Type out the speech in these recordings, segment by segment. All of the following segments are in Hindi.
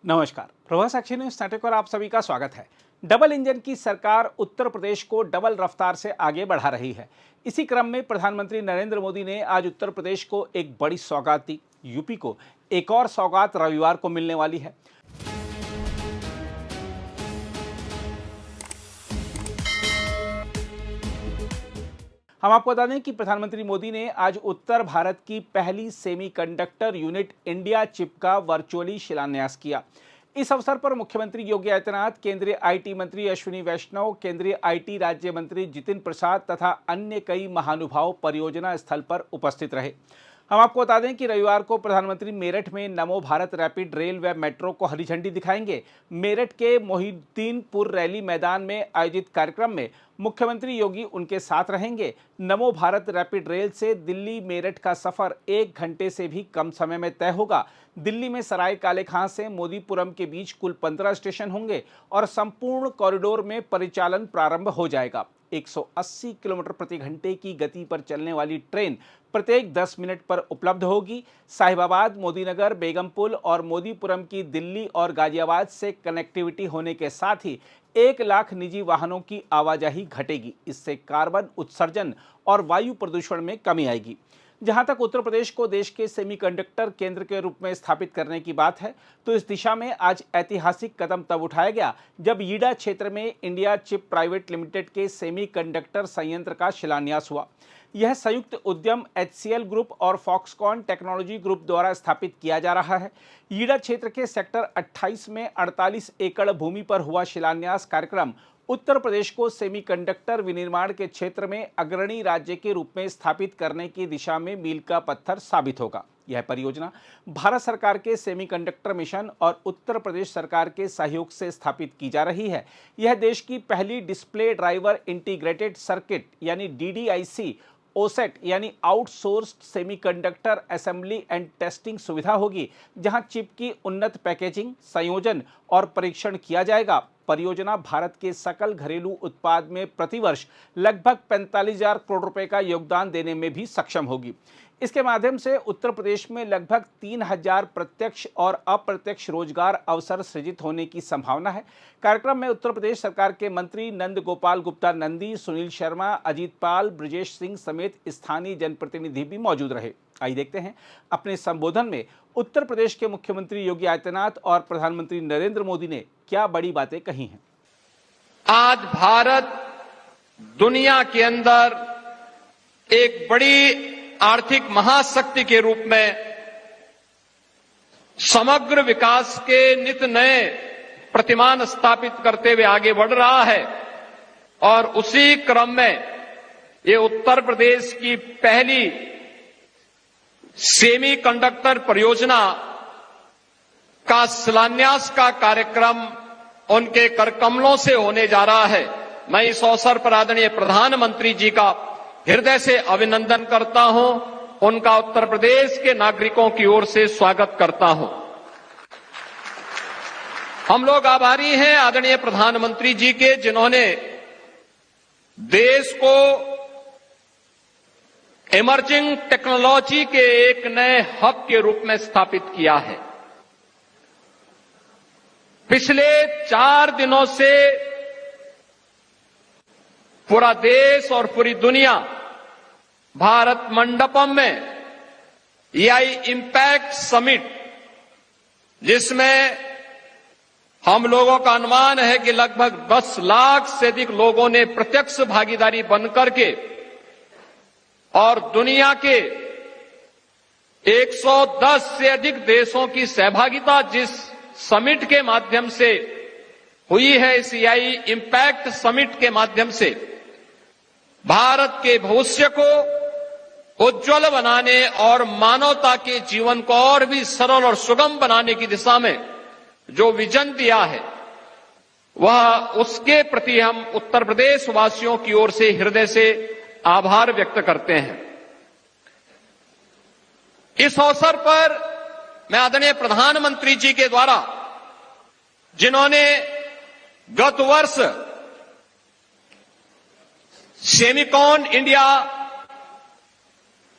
नमस्कार, प्रभा साक्षी न्यूज नाटक पर आप सभी का स्वागत है। डबल इंजन की सरकार उत्तर प्रदेश को डबल रफ्तार से आगे बढ़ा रही है। इसी क्रम में प्रधानमंत्री नरेंद्र मोदी ने आज उत्तर प्रदेश को एक बड़ी सौगात दी। यूपी को एक और सौगात रविवार को मिलने वाली है। हम आपको बता दें कि प्रधानमंत्री मोदी ने आज उत्तर भारत की पहली सेमीकंडक्टर यूनिट इंडिया चिप का वर्चुअली शिलान्यास किया। इस अवसर पर मुख्यमंत्री योगी आदित्यनाथ, केंद्रीय आईटी मंत्री अश्विनी वैष्णव, केंद्रीय आईटी राज्य मंत्री जितिन प्रसाद तथा अन्य कई महानुभाव परियोजना स्थल पर उपस्थित रहे। हम आपको बता दें कि रविवार को प्रधानमंत्री मेरठ में नमो भारत रैपिड रेल व मेट्रो को हरी झंडी दिखाएंगे। मेरठ के मोहिउद्दीनपुर रैली मैदान में आयोजित कार्यक्रम में मुख्यमंत्री योगी उनके साथ रहेंगे। नमो भारत रैपिड रेल से दिल्ली मेरठ का सफर 1 घंटे से भी कम समय में तय होगा। दिल्ली में सराय काले खां से मोदीपुरम के बीच कुल 15 स्टेशन होंगे और संपूर्ण कॉरिडोर में परिचालन प्रारंभ हो जाएगा। 180 किलोमीटर प्रति घंटे की गति पर चलने वाली ट्रेन प्रत्येक 10 मिनट पर उपलब्ध होगी। साहिबाबाद, मोदीनगर, बेगमपुल और मोदीपुरम की दिल्ली और गाजियाबाद से कनेक्टिविटी होने के साथ ही 1 लाख निजी वाहनों की आवाजाही घटेगी। इससे कार्बन उत्सर्जन और वायु प्रदूषण में कमी आएगी। जहां तक उत्तर प्रदेश को देश के सेमीकंडक्टर केंद्र के रूप में स्थापित करने की बात है, तो इस दिशा में आज ऐतिहासिक कदम तब उठाया गया जब ईडा क्षेत्र में इंडिया चिप प्राइवेट लिमिटेड के सेमीकंडक्टर संयंत्र का शिलान्यास हुआ। यह संयुक्त उद्यम HCL ग्रुप और फॉक्सकॉन टेक्नोलॉजी ग्रुप द्वारा स्थापित किया जा रहा है। ईडा क्षेत्र के सेक्टर 28 में 48 एकड़ भूमि पर हुआ शिलान्यास कार्यक्रम उत्तर प्रदेश को सेमीकंडक्टर विनिर्माण के क्षेत्र में अग्रणी राज्य के रूप में स्थापित करने की दिशा में मील का पत्थर साबित होगा। यह परियोजना भारत सरकार के सेमीकंडक्टर मिशन और उत्तर प्रदेश सरकार के सहयोग से स्थापित की जा रही है। यह देश की पहली डिस्प्ले ड्राइवर इंटीग्रेटेड सर्किट यानी DDIC ओसेट यानी outsourced semiconductor assembly and testing सुविधा होगी, जहां चिप की उन्नत पैकेजिंग, संयोजन और परीक्षण किया जाएगा। परियोजना भारत के सकल घरेलू उत्पाद में प्रतिवर्ष लगभग 45,000 करोड़ रुपए का योगदान देने में भी सक्षम होगी। इसके माध्यम से उत्तर प्रदेश में लगभग 3,000 प्रत्यक्ष और अप्रत्यक्ष रोजगार अवसर सृजित होने की संभावना है। कार्यक्रम में उत्तर प्रदेश सरकार के मंत्री नंद गोपाल गुप्ता नंदी, सुनील शर्मा, अजीत पाल, ब्रजेश सिंह समेत स्थानीय जनप्रतिनिधि भी मौजूद रहे। आइए देखते हैं अपने संबोधन में उत्तर प्रदेश के मुख्यमंत्री योगी आदित्यनाथ और प्रधानमंत्री नरेंद्र मोदी ने क्या बड़ी बातें कही हैं। आज भारत दुनिया के अंदर एक बड़ी आर्थिक महाशक्ति के रूप में समग्र विकास के नित नए प्रतिमान स्थापित करते हुए आगे बढ़ रहा है और उसी क्रम में ये उत्तर प्रदेश की पहली सेमीकंडक्टर परियोजना का शिलान्यास का कार्यक्रम उनके करकमलों से होने जा रहा है। मैं इस अवसर पर आदरणीय प्रधानमंत्री जी का हृदय से अभिनंदन करता हूं, उनका उत्तर प्रदेश के नागरिकों की ओर से स्वागत करता हूं। हम लोग आभारी हैं आदरणीय प्रधानमंत्री जी के, जिन्होंने देश को इमर्जिंग टेक्नोलॉजी के एक नए हब के रूप में स्थापित किया है। पिछले 4 दिनों से पूरा देश और पूरी दुनिया भारत मंडपम में AI इम्पैक्ट समिट, जिसमें हम लोगों का अनुमान है कि लगभग 10 लाख से अधिक लोगों ने प्रत्यक्ष भागीदारी बनकर के और दुनिया के 110 से अधिक देशों की सहभागिता जिस समिट के माध्यम से हुई है, इस AI इम्पैक्ट समिट के माध्यम से भारत के भविष्य को उज्जवल बनाने और मानवता के जीवन को और भी सरल और सुगम बनाने की दिशा में जो विजन दिया है, वह उसके प्रति हम उत्तर प्रदेश वासियों की ओर से हृदय से आभार व्यक्त करते हैं। इस अवसर पर मैं आदरणीय प्रधानमंत्री जी के द्वारा, जिन्होंने गत वर्ष सेमिकॉन इंडिया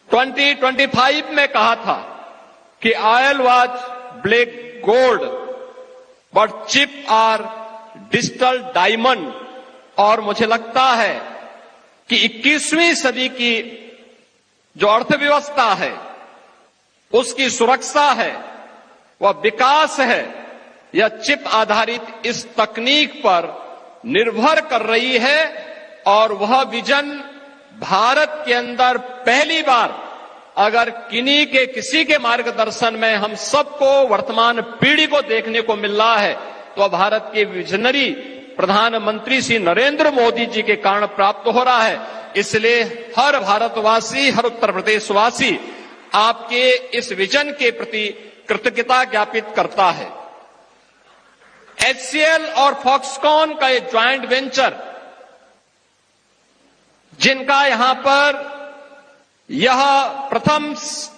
2025 में कहा था कि oil was black gold but chip are digital diamond. और मुझे लगता है कि 21वीं सदी की जो अर्थव्यवस्था है, उसकी सुरक्षा है, वह विकास है, यह चिप आधारित इस तकनीक पर निर्भर कर रही है। और वह विजन भारत के अंदर पहली बार अगर किन्हीं के किसी के मार्गदर्शन में हम सबको वर्तमान पीढ़ी को देखने को मिल रहा है, तो भारत के विजनरी प्रधानमंत्री श्री नरेंद्र मोदी जी के कारण प्राप्त हो रहा है। इसलिए हर भारतवासी, हर उत्तर प्रदेशवासी आपके इस विजन के प्रति कृतज्ञता ज्ञापित करता है। HCL और फॉक्सकॉन का एक ज्वाइंट वेंचर, जिनका यहां पर यह प्रथम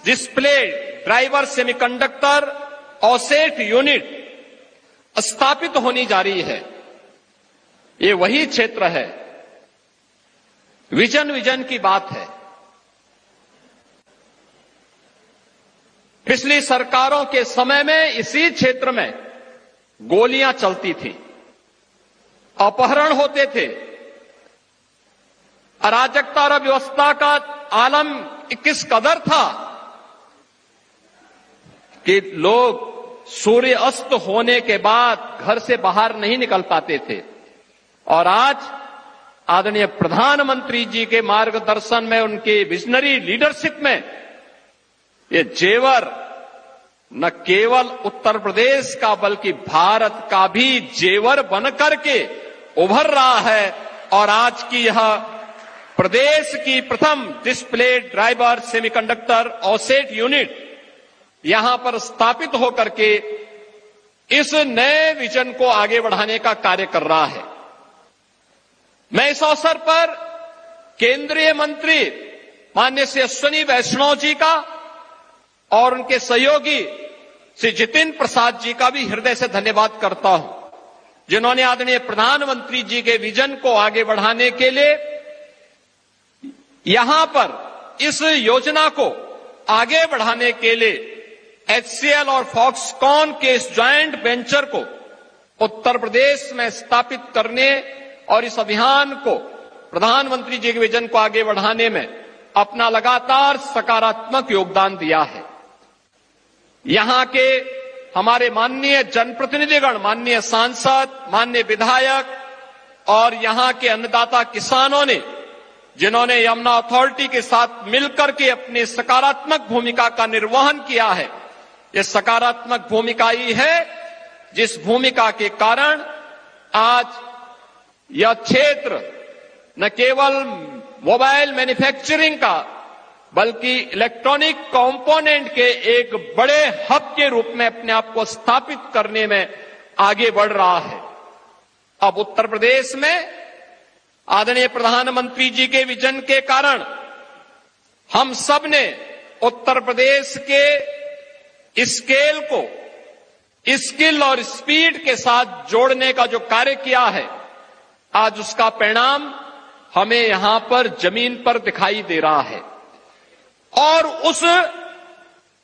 डिस्प्ले ड्राइवर सेमीकंडक्टर ऑसेट यूनिट स्थापित होनी जा रही है, ये वही क्षेत्र है। विजन की बात है। पिछली सरकारों के समय में इसी क्षेत्र में गोलियां चलती थी, अपहरण होते थे, अराजकता और व्यवस्था का आलम किस कदर था कि लोग सूर्य अस्त होने के बाद घर से बाहर नहीं निकल पाते थे। और आज आदरणीय प्रधानमंत्री जी के मार्गदर्शन में, उनके विजनरी लीडरशिप में, ये जेवर न केवल उत्तर प्रदेश का बल्कि भारत का भी जेवर बन करके उभर रहा है। और आज की यह प्रदेश की प्रथम डिस्प्ले ड्राइवर सेमीकंडक्टर ऑसेट यूनिट यहां पर स्थापित होकर के इस नए विजन को आगे बढ़ाने का कार्य कर रहा है। मैं इस अवसर पर केंद्रीय मंत्री माननीय श्री अश्विनी वैष्णव जी का और उनके सहयोगी श्री जितिन प्रसाद जी का भी हृदय से धन्यवाद करता हूं, जिन्होंने आदरणीय प्रधानमंत्री जी के विजन को आगे बढ़ाने के लिए यहां पर इस योजना को आगे बढ़ाने के लिए HCL और फॉक्सकॉन के इस ज्वाइंट वेंचर को उत्तर प्रदेश में स्थापित करने और इस अभियान को, प्रधानमंत्री जी के विजन को आगे बढ़ाने में अपना लगातार सकारात्मक योगदान दिया है। यहां के हमारे माननीय जनप्रतिनिधिगण, माननीय सांसद, माननीय विधायक और यहां के अन्नदाता किसानों ने, जिन्होंने यमुना अथॉरिटी के साथ मिलकर के अपनी सकारात्मक भूमिका का निर्वहन किया है, ये सकारात्मक भूमिका ही है जिस भूमिका के कारण आज यह क्षेत्र न केवल मोबाइल मैन्युफैक्चरिंग का बल्कि इलेक्ट्रॉनिक कंपोनेंट के एक बड़े हब के रूप में अपने आप को स्थापित करने में आगे बढ़ रहा है। अब उत्तर प्रदेश में आदरणीय प्रधानमंत्री जी के विजन के कारण हम सब ने उत्तर प्रदेश के स्केल को स्किल और स्पीड के साथ जोड़ने का जो कार्य किया है, आज उसका परिणाम हमें यहां पर जमीन पर दिखाई दे रहा है। और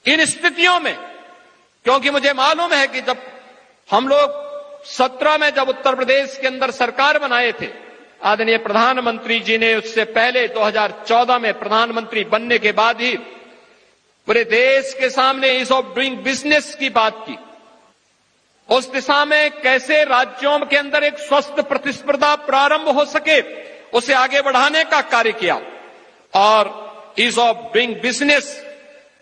इन स्थितियों में, क्योंकि मुझे मालूम है कि जब हम लोग 17 में जब उत्तर प्रदेश के अंदर सरकार बनाए थे, आदरणीय प्रधानमंत्री जी ने उससे पहले 2014 में प्रधानमंत्री बनने के बाद ही पूरे देश के सामने ईज ऑफ डूइंग बिजनेस की बात की। उस दिशा में कैसे राज्यों के अंदर एक स्वस्थ प्रतिस्पर्धा प्रारंभ हो सके, उसे आगे बढ़ाने का कार्य किया। और ईज ऑफ डूइंग बिजनेस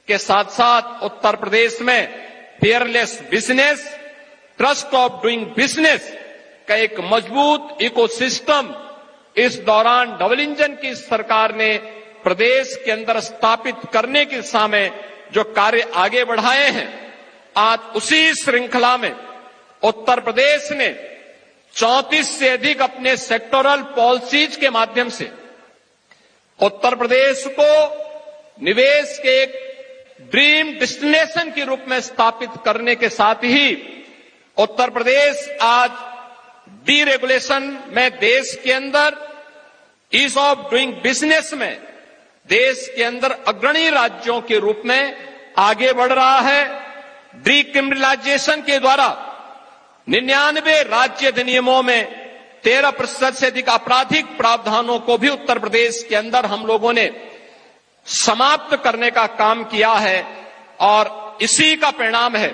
के साथ साथ उत्तर प्रदेश में fearless business, trust of doing business का एक मजबूत इकोसिस्टम इस दौरान डबल इंजन की सरकार ने प्रदेश के अंदर स्थापित करने की दिशा में जो कार्य आगे बढ़ाए हैं, आज उसी श्रृंखला में उत्तर प्रदेश ने 34 से अधिक अपने सेक्टोरल पॉलिसीज के माध्यम से उत्तर प्रदेश को निवेश के एक ड्रीम डेस्टिनेशन के रूप में स्थापित करने के साथ ही उत्तर प्रदेश आज डीरेगुलेशन में देश के अंदर, ईज ऑफ डूइंग बिजनेस में देश के अंदर अग्रणी राज्यों के रूप में आगे बढ़ रहा है। डीक्रिमिनलाइजेशन के द्वारा 99 राज्य अधिनियमों में 13% से अधिक आपराधिक प्रावधानों को भी उत्तर प्रदेश के अंदर हम लोगों ने समाप्त करने का काम किया है और इसी का परिणाम है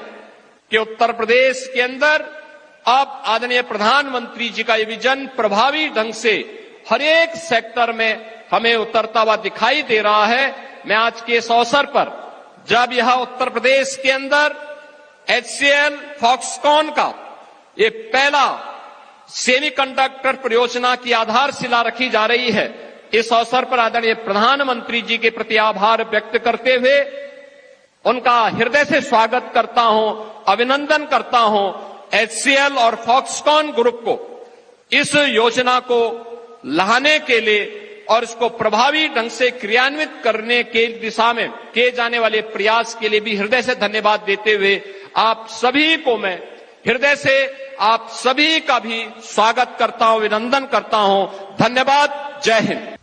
कि उत्तर प्रदेश के अंदर अब आदरणीय प्रधानमंत्री जी का ये विजन प्रभावी ढंग से हर एक सेक्टर में हमें उतरता हुआ दिखाई दे रहा है। मैं आज के इस अवसर पर जब यह उत्तर प्रदेश के अंदर HCL फॉक्सकॉन का ये पहला सेमीकंडक्टर परियोजना की आधारशिला रखी जा रही है, इस अवसर पर आदरणीय प्रधानमंत्री जी के प्रति आभार व्यक्त करते हुए उनका हृदय से स्वागत करता हूं, अभिनंदन करता हूं। HCL और फॉक्सकॉन ग्रुप को इस योजना को लाने के लिए और इसको प्रभावी ढंग से क्रियान्वित करने के दिशा में किए जाने वाले प्रयास के लिए भी हृदय से धन्यवाद देते हुए आप सभी को मैं हृदय से आप सभी का भी स्वागत करता हूं, अभिनंदन करता हूं। धन्यवाद। जय हिंद।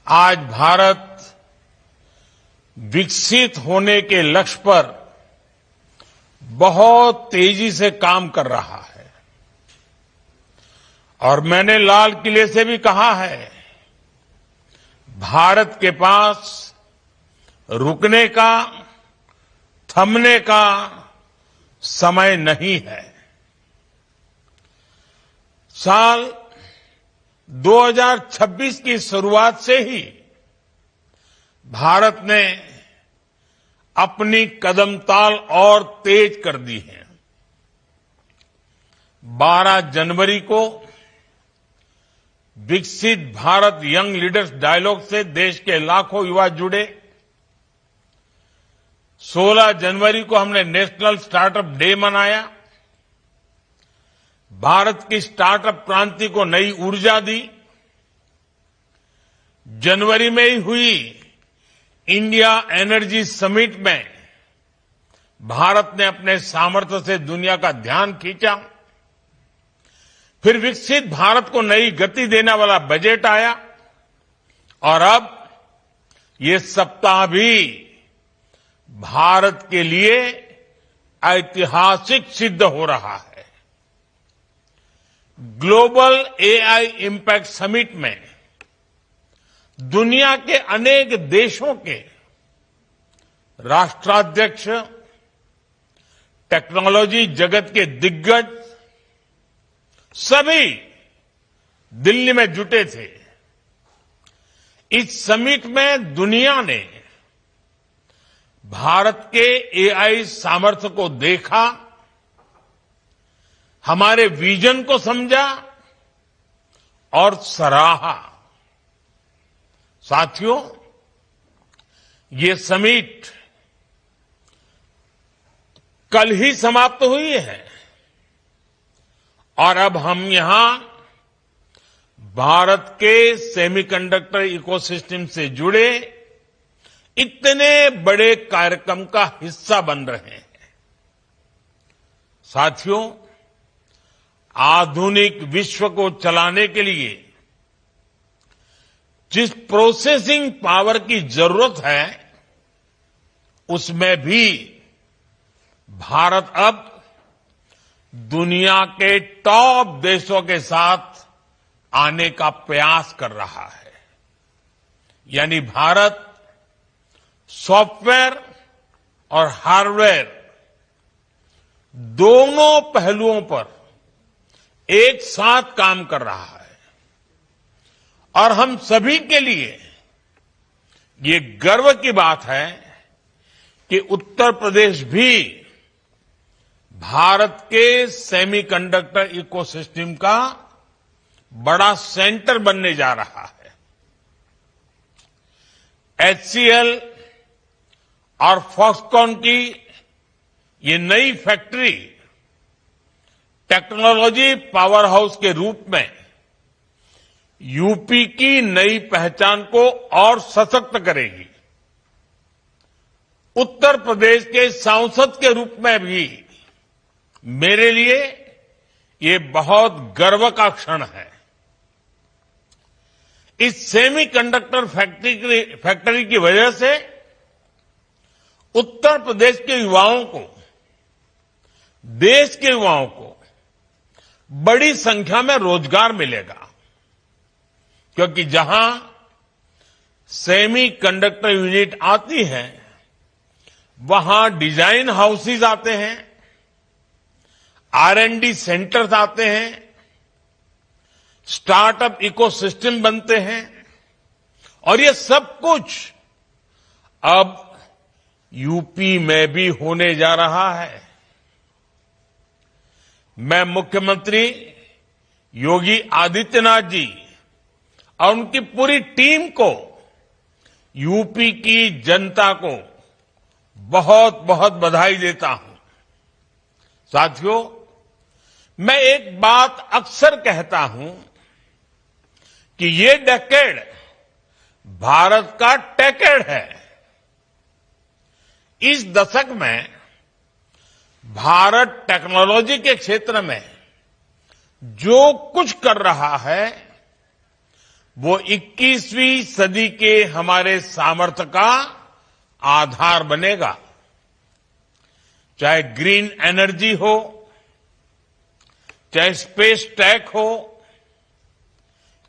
आज भारत विकसित होने के लक्ष्य पर बहुत तेजी से काम कर रहा है और मैंने लाल किले से भी कहा है, भारत के पास रुकने का, थमने का समय नहीं है। साल 2026 की शुरुआत से ही भारत ने अपनी कदमताल और तेज कर दी है। 12 जनवरी को विकसित भारत यंग लीडर्स डायलॉग से देश के लाखों युवा जुड़े। 16 जनवरी को हमने नेशनल स्टार्टअप डे मनाया, भारत की स्टार्टअप क्रांति को नई ऊर्जा दी। जनवरी में ही हुई इंडिया एनर्जी समिट में भारत ने अपने सामर्थ्य से दुनिया का ध्यान खींचा। फिर विकसित भारत को नई गति देने वाला बजट आया और अब ये सप्ताह भी भारत के लिए ऐतिहासिक सिद्ध हो रहा है। ग्लोबल एआई इंपैक्ट समिट में दुनिया के अनेक देशों के राष्ट्राध्यक्ष, टेक्नोलॉजी जगत के दिग्गज सभी दिल्ली में जुटे थे। इस समिट में दुनिया ने भारत के एआई सामर्थ्य को देखा, हमारे विजन को समझा और सराहा। साथियों, ये समिट कल ही समाप्त हुई है और अब हम यहां भारत के सेमीकंडक्टर इकोसिस्टम से जुड़े इतने बड़े कार्यक्रम का हिस्सा बन रहे हैं। साथियों, आधुनिक विश्व को चलाने के लिए जिस प्रोसेसिंग पावर की जरूरत है, उसमें भी भारत अब दुनिया के टॉप देशों के साथ आने का प्रयास कर रहा है। यानी भारत सॉफ्टवेयर और हार्डवेयर दोनों पहलुओं पर एक साथ काम कर रहा है और हम सभी के लिए ये गर्व की बात है कि उत्तर प्रदेश भी भारत के सेमीकंडक्टर इकोसिस्टम का बड़ा सेंटर बनने जा रहा है। HCL और फॉक्सकॉन की ये नई फैक्ट्री टेक्नोलॉजी पावर हाउस के रूप में यूपी की नई पहचान को और सशक्त करेगी। उत्तर प्रदेश के सांसद के रूप में भी मेरे लिए ये बहुत गर्व का क्षण है। इस सेमीकंडक्टर फैक्ट्री की वजह से उत्तर प्रदेश के युवाओं को, देश के युवाओं को बड़ी संख्या में रोजगार मिलेगा, क्योंकि जहां सेमी कंडक्टर यूनिट आती है वहां डिजाइन हाउसेज आते हैं, R&D सेंटर्स आते हैं, स्टार्टअप इकोसिस्टम बनते हैं और ये सब कुछ अब यूपी में भी होने जा रहा है। मैं मुख्यमंत्री योगी आदित्यनाथ जी और उनकी पूरी टीम को, यूपी की जनता को बहुत बहुत बधाई देता हूं। साथियों, मैं एक बात अक्सर कहता हूं कि ये डेकेड भारत का टेकेड है। इस दशक में भारत टेक्नोलॉजी के क्षेत्र में जो कुछ कर रहा है वो 21वीं सदी के हमारे सामर्थ्य का आधार बनेगा। चाहे ग्रीन एनर्जी हो, चाहे स्पेस टेक हो,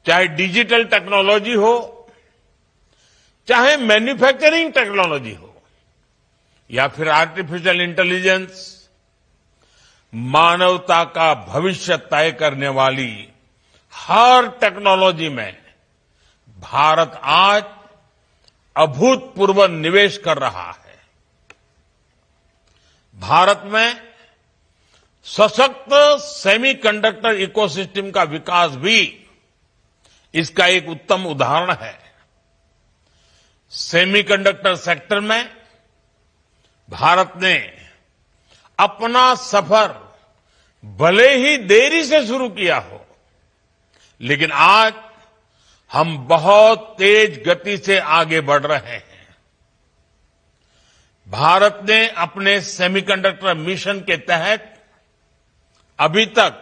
चाहे डिजिटल टेक्नोलॉजी हो, चाहे मैन्युफैक्चरिंग टेक्नोलॉजी हो, या फिर आर्टिफिशियल इंटेलिजेंस, मानवता का भविष्य तय करने वाली हर टेक्नोलॉजी में भारत आज अभूतपूर्व निवेश कर रहा है। भारत में सशक्त सेमीकंडक्टर इकोसिस्टम का विकास भी इसका एक उत्तम उदाहरण है। सेमीकंडक्टर सेक्टर में भारत ने अपना सफर भले ही देरी से शुरू किया हो, लेकिन आज हम बहुत तेज गति से आगे बढ़ रहे हैं। भारत ने अपने सेमीकंडक्टर मिशन के तहत अभी तक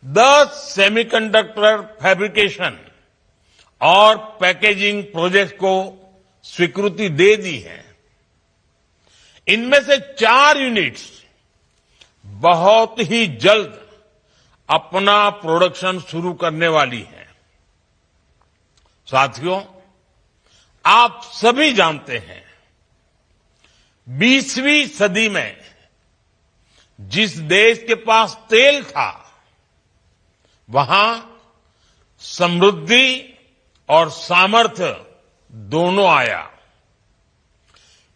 10 सेमीकंडक्टर फैब्रिकेशन और पैकेजिंग प्रोजेक्ट को स्वीकृति दे दी है। इनमें से 4 यूनिट्स बहुत ही जल्द अपना प्रोडक्शन शुरू करने वाली है। साथियों, आप सभी जानते हैं 20वीं सदी में जिस देश के पास तेल था वहां समृद्धि और सामर्थ्य दोनों आया।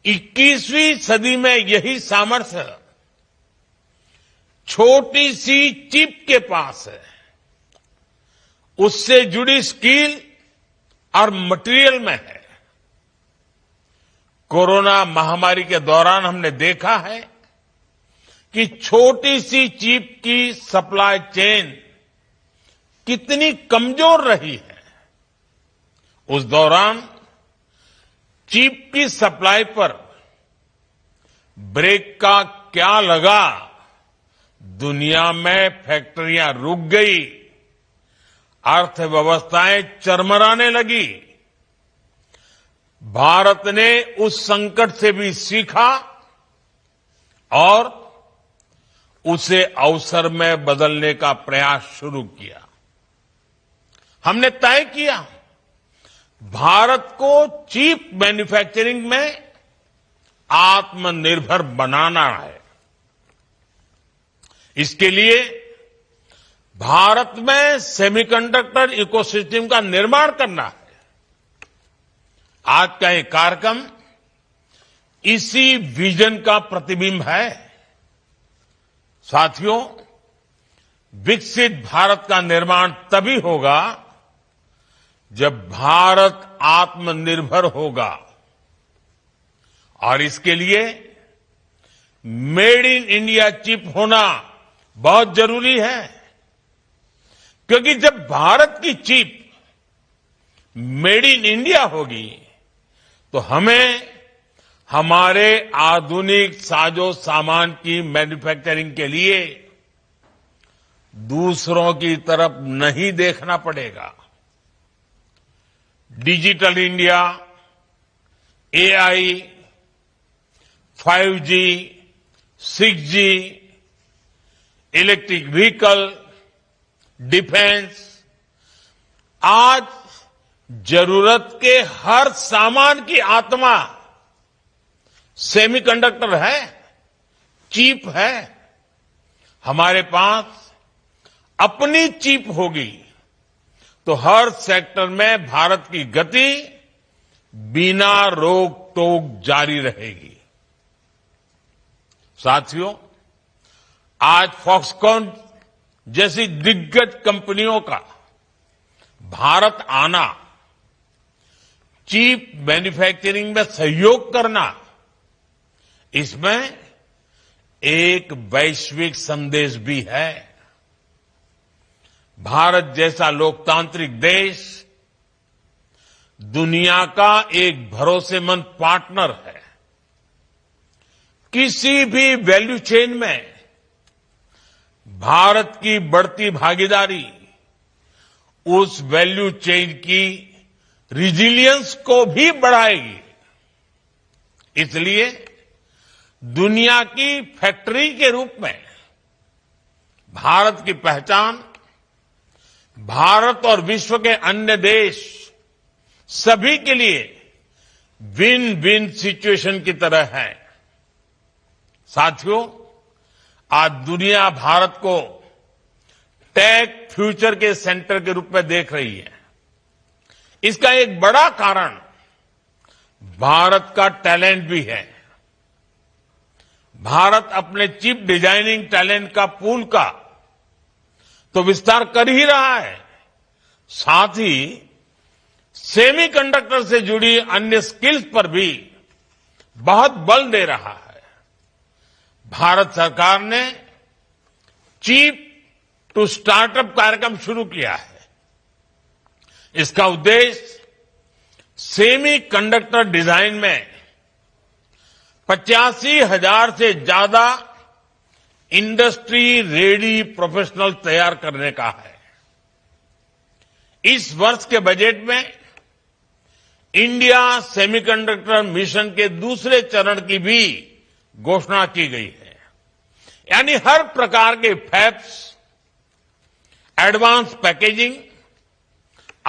21वीं सदी में यही सामर्थ्य छोटी सी चिप के पास है। उससे जुड़ी स्किल और मटेरियल में है। कोरोना महामारी के दौरान हमने देखा है कि छोटी सी चिप की सप्लाई चेन कितनी कमजोर रही है। उस दौरान चिप की सप्लाई पर ब्रेक का क्या लगा, दुनिया में फैक्ट्रियां रुक गई, अर्थव्यवस्थाएं चरमराने लगी। भारत ने उस संकट से भी सीखा और उसे अवसर में बदलने का प्रयास शुरू किया। हमने तय किया भारत को चिप मैन्युफैक्चरिंग में आत्मनिर्भर बनाना है। इसके लिए भारत में सेमीकंडक्टर इकोसिस्टम का निर्माण करना है। आज का ये कार्यक्रम इसी विजन का प्रतिबिंब है। साथियों, विकसित भारत का निर्माण तभी होगा जब भारत आत्मनिर्भर होगा, और इसके लिए मेड इन इंडिया चिप होना बहुत जरूरी है। क्योंकि जब भारत की चिप मेड इन इंडिया होगी तो हमें हमारे आधुनिक साजो सामान की मैन्युफैक्चरिंग के लिए दूसरों की तरफ नहीं देखना पड़ेगा। Digital India, AI, 5G, 6G, electric vehicle, defence, आज जरूरत के हर सामान की आत्मा सेमीकंडक्टर है, चिप है। हमारे पास अपनी चिप होगी तो हर सेक्टर में भारत की गति बिना रोक टोक जारी रहेगी। साथियों, आज फॉक्सकॉन जैसी दिग्गज कंपनियों का भारत आना, चिप मैन्युफैक्चरिंग में सहयोग करना, इसमें एक वैश्विक संदेश भी है। भारत जैसा लोकतांत्रिक देश दुनिया का एक भरोसेमंद पार्टनर है। किसी भी वैल्यू चेन में भारत की बढ़ती भागीदारी उस वैल्यू चेन की रिजिलियंस को भी बढ़ाएगी। इसलिए दुनिया की फैक्ट्री के रूप में भारत की पहचान भारत और विश्व के अन्य देश सभी के लिए विन विन सिचुएशन की तरह है। साथियों, आज दुनिया भारत को टेक फ्यूचर के सेंटर के रूप में देख रही है। इसका एक बड़ा कारण भारत का टैलेंट भी है। भारत अपने चिप डिजाइनिंग टैलेंट का पूल का तो विस्तार कर ही रहा है, साथ ही सेमीकंडक्टर से जुड़ी अन्य स्किल्स पर भी बहुत बल दे रहा है। भारत सरकार ने चिप टू स्टार्टअप कार्यक्रम शुरू किया है। इसका उद्देश्य सेमीकंडक्टर डिजाइन में 85,000 से ज्यादा इंडस्ट्री रेडी प्रोफेशनल तैयार करने का है। इस वर्ष के बजट में इंडिया सेमीकंडक्टर मिशन के दूसरे चरण की भी घोषणा की गई है। यानी हर प्रकार के फैब्स, एडवांस पैकेजिंग,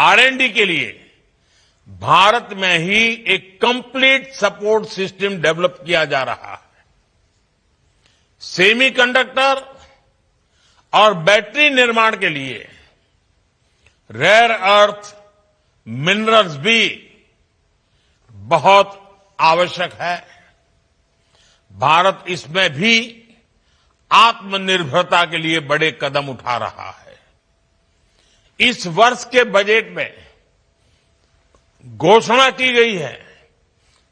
R&D के लिए भारत में ही एक कंप्लीट सपोर्ट सिस्टम डेवलप किया जा रहा है। सेमीकंडक्टर और बैटरी निर्माण के लिए रेयर अर्थ मिनरल्स भी बहुत आवश्यक है। भारत इसमें भी आत्मनिर्भरता के लिए बड़े कदम उठा रहा है। इस वर्ष के बजट में घोषणा की गई है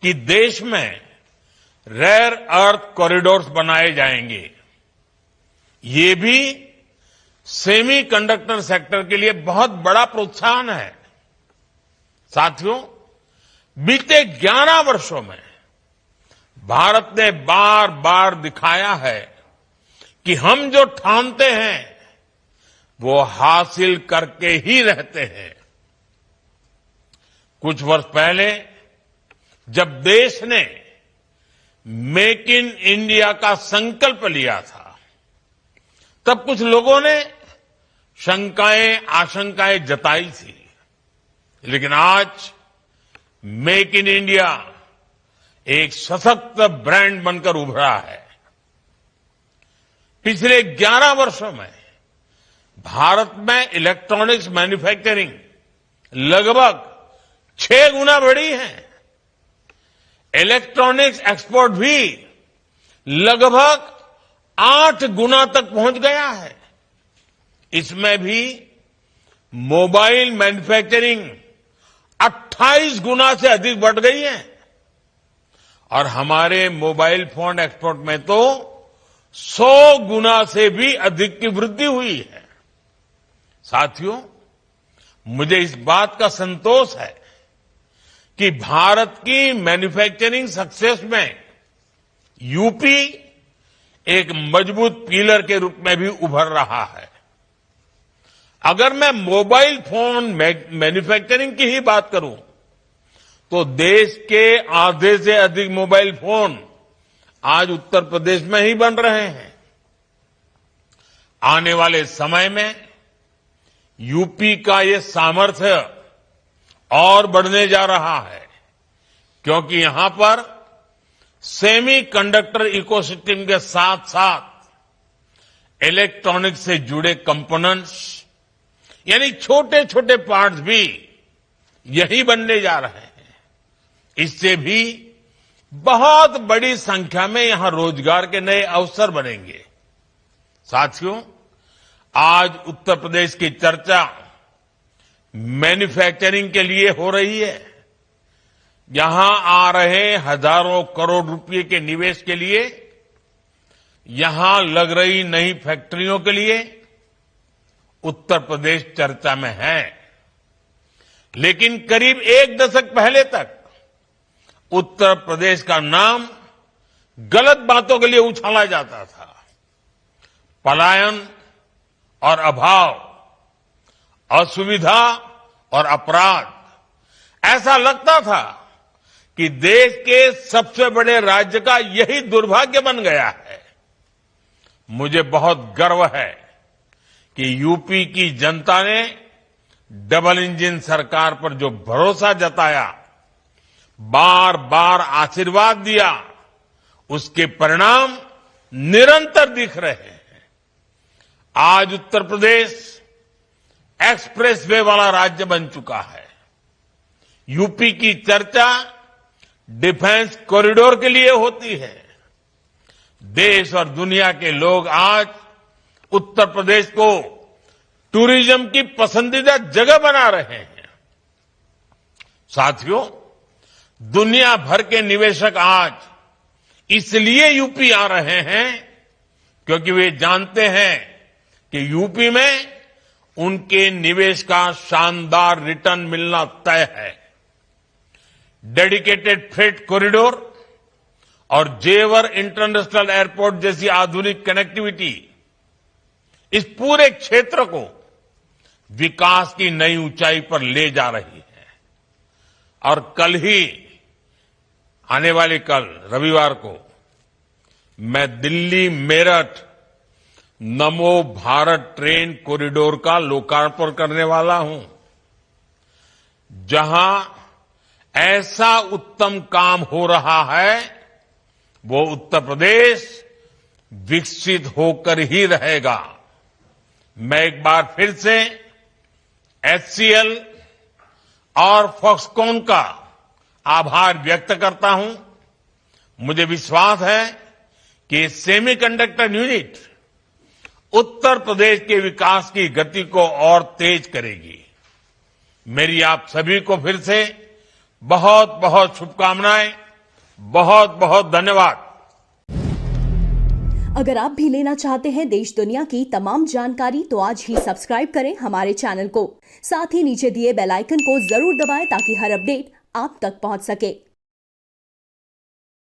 कि देश में रेयर अर्थ कॉरिडोर्स बनाए जाएंगे। ये भी सेमीकंडक्टर सेक्टर के लिए बहुत बड़ा प्रोत्साहन है। साथियों, बीते 11 वर्षों में भारत ने बार बार दिखाया है कि हम जो ठानते हैं वो हासिल करके ही रहते हैं। कुछ वर्ष पहले जब देश ने मेक इन इंडिया का संकल्प लिया था, तब कुछ लोगों ने शंकाएं, आशंकाएं जताई थी। लेकिन आज मेक इन इंडिया एक सशक्त ब्रांड बनकर उभरा है। पिछले 11 वर्षों में भारत में इलेक्ट्रॉनिक्स मैन्युफैक्चरिंग लगभग 6 गुना बढ़ी है। इलेक्ट्रॉनिक्स एक्सपोर्ट भी लगभग 8 गुना तक पहुंच गया है। इसमें भी मोबाइल मैन्युफैक्चरिंग 28 गुना से अधिक बढ़ गई है और हमारे मोबाइल फोन एक्सपोर्ट में तो 100 गुना से भी अधिक की वृद्धि हुई है। साथियों, मुझे इस बात का संतोष है कि भारत की मैन्युफैक्चरिंग सक्सेस में यूपी एक मजबूत पिलर के रूप में भी उभर रहा है। अगर मैं मोबाइल फोन मैन्युफैक्चरिंग की ही बात करूं तो देश के आधे से अधिक मोबाइल फोन आज उत्तर प्रदेश में ही बन रहे हैं। आने वाले समय में यूपी का ये सामर्थ्य और बढ़ने जा रहा है, क्योंकि यहां पर सेमीकंडक्टर इकोसिस्टम के साथ साथ इलेक्ट्रॉनिक से जुड़े कंपोनेंट्स यानी छोटे छोटे पार्ट्स भी यही बनने जा रहे हैं। इससे भी बहुत बड़ी संख्या में यहां रोजगार के नए अवसर बनेंगे। साथियों, आज उत्तर प्रदेश की चर्चा मैन्युफैक्चरिंग के लिए हो रही है। यहां आ रहे हजारों करोड़ रुपए के निवेश के लिए, यहां लग रही नई फैक्ट्रियों के लिए उत्तर प्रदेश चर्चा में है। लेकिन करीब एक दशक पहले तक उत्तर प्रदेश का नाम गलत बातों के लिए उछाला जाता था। पलायन और अभाव, असुविधा और अपराध, ऐसा लगता था कि देश के सबसे बड़े राज्य का यही दुर्भाग्य बन गया है। मुझे बहुत गर्व है कि यूपी की जनता ने डबल इंजन सरकार पर जो भरोसा जताया, बार बार आशीर्वाद दिया, उसके परिणाम निरंतर दिख रहे हैं। आज उत्तर प्रदेश एक्सप्रेसवे वाला राज्य बन चुका है। यूपी की चर्चा डिफेंस कॉरिडोर के लिए होती है। देश और दुनिया के लोग आज उत्तर प्रदेश को टूरिज्म की पसंदीदा जगह बना रहे हैं। साथियों, दुनिया भर के निवेशक आज इसलिए यूपी आ रहे हैं क्योंकि वे जानते हैं कि यूपी में उनके निवेश का शानदार रिटर्न मिलना तय है। डेडिकेटेड फ्रेट कॉरिडोर और जेवर इंटरनेशनल एयरपोर्ट जैसी आधुनिक कनेक्टिविटी इस पूरे क्षेत्र को विकास की नई ऊंचाई पर ले जा रही है। और कल ही, आने वाले कल रविवार को, मैं दिल्ली मेरठ नमो भारत ट्रेन कॉरिडोर का लोकार्पण करने वाला हूं, जहां ऐसा उत्तम काम हो रहा है वो उत्तर प्रदेश विकसित होकर ही रहेगा। मैं एक बार फिर से एचसीएल और फॉक्सकॉन का आभार व्यक्त करता हूं। मुझे विश्वास है कि सेमीकंडक्टर यूनिट उत्तर प्रदेश के विकास की गति को और तेज करेगी। मेरी आप सभी को फिर से बहुत बहुत शुभकामनाएं, बहुत बहुत धन्यवाद। अगर आप भी लेना चाहते हैं देश दुनिया की तमाम जानकारी तो आज ही सब्सक्राइब करें हमारे चैनल को। साथ ही नीचे दिए बेल आइकन को जरूर दबाएं ताकि हर अपडेट आप तक पहुंच सके।